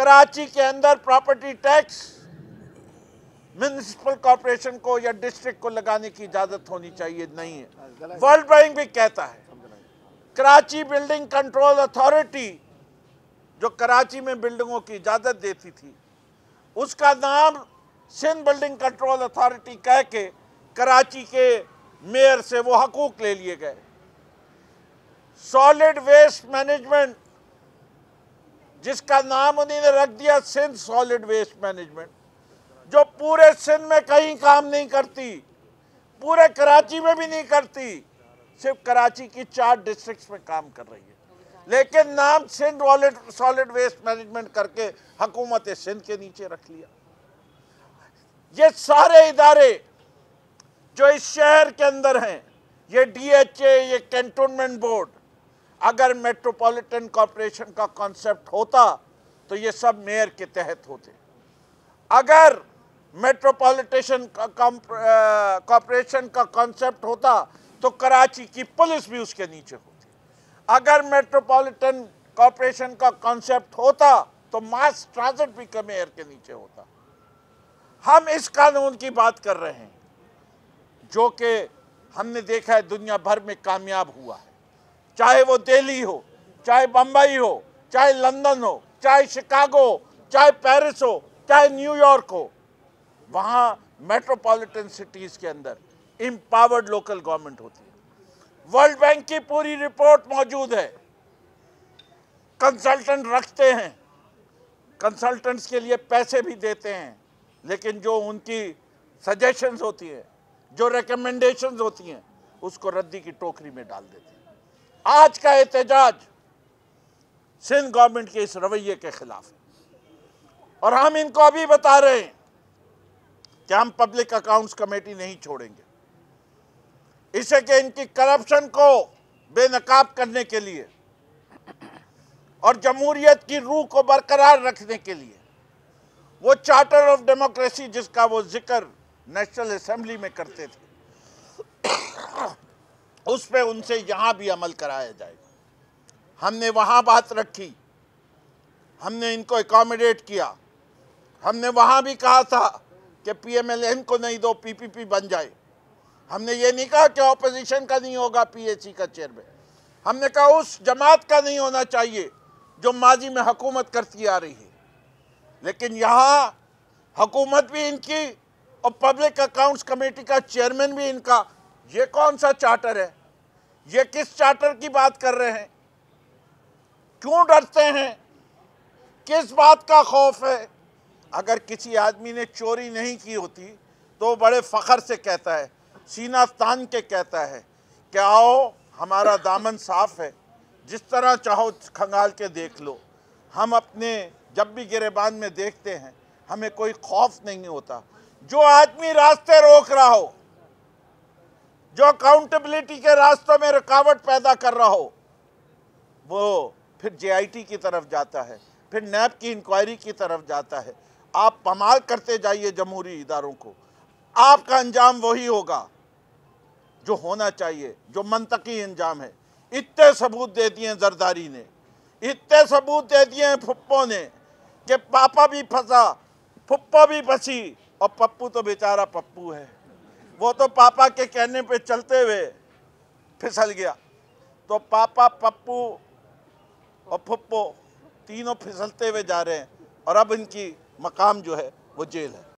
कराची के अंदर property tax municipal corporation को या डिस्ट्रिक्ट को लगाने की इजाजत होनी चाहिए, नहीं है। वर्ल्ड बैंक भी कहता है कराची बिल्डिंग कंट्रोल अथॉरिटी जो कराची में बिल्डिंगों की इजाजत देती थी, उसका नाम सिंध बिल्डिंग कंट्रोल अथॉरिटी कह के कराची के मेयर से वो हकूक ले लिए गए। सॉलिड वेस्ट मैनेजमेंट जिसका नाम उन्होंने रख दिया सिंध सॉलिड वेस्ट मैनेजमेंट, जो पूरे सिंध में कहीं काम नहीं करती, पूरे कराची में भी नहीं करती, सिर्फ कराची की 4 डिस्ट्रिक्ट्स में काम कर रही है, लेकिन नाम सिंध सॉलिड वेस्ट मैनेजमेंट करके हुकूमत सिंध के नीचे रख लिया। ये सारे इदारे जो इस शहर के अंदर हैं, ये DHA, ये कैंटोनमेंट बोर्ड, अगर मेट्रोपॉलिटन कॉरपोरेशन का कॉन्सेप्ट होता तो ये सब मेयर के तहत होते। अगर मेट्रोपॉलिटन कॉरपोरेशन का कॉन्सेप्ट होता तो कराची की पुलिस भी उसके नीचे होती। अगर मेट्रोपॉलिटन कॉरपोरेशन का कॉन्सेप्ट होता तो मास ट्रांजिट भी मेयर के नीचे होता। हम इस कानून की बात कर रहे हैं जो कि हमने देखा है दुनिया भर में कामयाब हुआ है, चाहे वो दिल्ली हो, चाहे बम्बई हो, चाहे लंदन हो, चाहे शिकागो, चाहे पेरिस हो, चाहे न्यूयॉर्क हो। वहाँ मेट्रोपॉलिटन सिटीज़ के अंदर एम्पावर्ड लोकल गवर्नमेंट होती है। वर्ल्ड बैंक की पूरी रिपोर्ट मौजूद है। कंसल्टेंट रखते हैं, कंसल्टेंट्स के लिए पैसे भी देते हैं, लेकिन जो उनकी सजेशंस होती हैं, जो रिकमेंडेशंस होती हैं, उसको रद्दी की टोकरी में डाल देते हैं। आज का एहतजाज सिंध गवर्नमेंट के इस रवैये के खिलाफ है और हम इनको अभी बता रहे हैं कि हम पब्लिक अकाउंट्स कमेटी नहीं छोड़ेंगे। इससे कि इनकी करप्शन को बेनकाब करने के लिए और जमहूरियत की रूह को बरकरार रखने के लिए वो चार्टर ऑफ डेमोक्रेसी जिसका वो जिक्र नेशनल असेंबली में करते थे, उस पे उनसे यहाँ भी अमल कराया जाएगा। हमने वहाँ बात रखी, हमने इनको एकोमोडेट किया। हमने वहाँ भी कहा था कि PMLN को नहीं दो, PPP बन जाए। हमने ये नहीं कहा कि ऑपोजिशन का नहीं होगा PAC का चेयरमैन। हमने कहा उस जमात का नहीं होना चाहिए जो माजी में हुकूमत करती आ रही है। लेकिन यहाँ हुकूमत भी इनकी और पब्लिक अकाउंट्स कमेटी का चेयरमैन भी इनका। ये कौन सा चार्टर है? ये किस चार्टर की बात कर रहे हैं? क्यों डरते हैं? किस बात का खौफ है? अगर किसी आदमी ने चोरी नहीं की होती तो बड़े फ़ख्र से कहता है, सीना तान के कहता है कि आओ हमारा दामन साफ़ है, जिस तरह चाहो खंगाल के देख लो। हम अपने जब भी गिरेबान में देखते हैं हमें कोई खौफ नहीं होता। जो आदमी रास्ते रोक रहा हो, जो अकाउंटेबिलिटी के रास्तों में रुकावट पैदा कर रहा हो, वो फिर JIT की तरफ जाता है, फिर NAB की इंक्वायरी की तरफ जाता है। आप पमाल करते जाइए जमहूरी इदारों को, आपका अंजाम वही होगा जो होना चाहिए, जो मंतकी अंजाम है। इतने सबूत दे दिए जरदारी ने, इतने सबूत दे दिए फुप्पो ने कि पापा भी फंसा, फुप्पो भी फंसी और पप्पू तो बेचारा पप्पू है, वो तो पापा के कहने पे चलते हुए फिसल गया। तो पापा, पप्पू और फुप्पो तीनों फिसलते हुए जा रहे हैं और अब इनकी मकाम जो है वो जेल है।